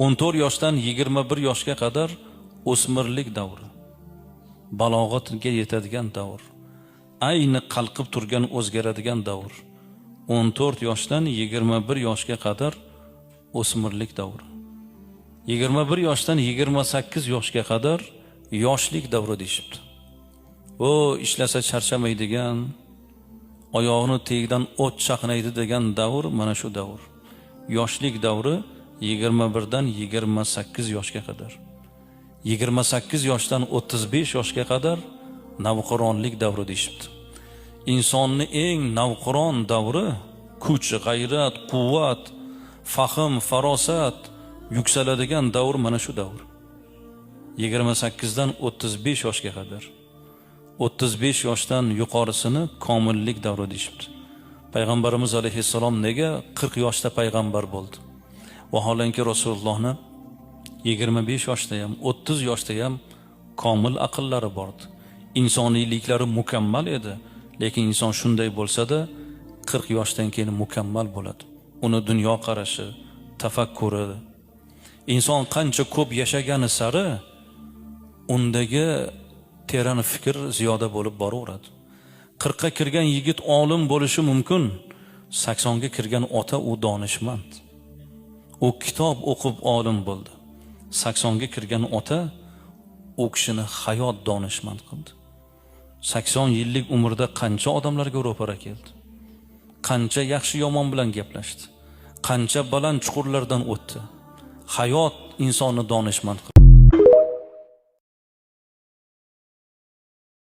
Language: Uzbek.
14 yoshdan 21 yoshga qadar o'smirlik davri, balog'atga yetadigan davr, ayni qalqib turgan o'zgaradigan davr. 14 yoshdan 21 yoshga qadar o'smirlik davri. 21 yoshdan 28 yoshga qadar yoshlik davri deyishibdi. O ishlasa charchamaydigan, oyog'ini tegidan o't chaqnaydi degan davr mana shu davr. Yoshlik davri 21 dan 28 yoshga qadar. 28 yoshdan 35 yoshga qadar navqironlik davri deyishibdi. İnsonni eng navqiron davri, kuch, g'ayrat, quvvat, fahm, farosat yuksaladigan davr mana shu davr. 28 dan 35 yoshga qadar. 35 yoshdan yuqorisini komillik davri deyishibdi. Payg'ambarimiz alayhissalom nega 40 yoshda payg'ambar bo'ldi? Vaholanki Rasulullohni 25 yoshda ham, 30 yoshda ham komil aqllari bordi. İnsoniyliklari mukammal edi. Lekin inson shunday bo'lsa-da 40 yoshdan keyin mukammal bo'ladi. Uni dunyo qarashi, tafakkuri. Inson qancha ko'p yashagani sari undagi teran fikr ziyoda bo'lib boraveradi. 40 ga kirgan yigit olim bo'lishi mumkin, 80 ga kirgan ota u donishmand. U kitob o'qib olim bo'ldi. 80 ga kirgan ota u kishini hayot donishmand qildi. 80 yillik umrda qancha odamlarga ro'para keldi. Qancha yaxshi yomon bilan gaplashdi. Qancha baland chuqurlardan o'tdi. Hayot insonni donishmand qildi.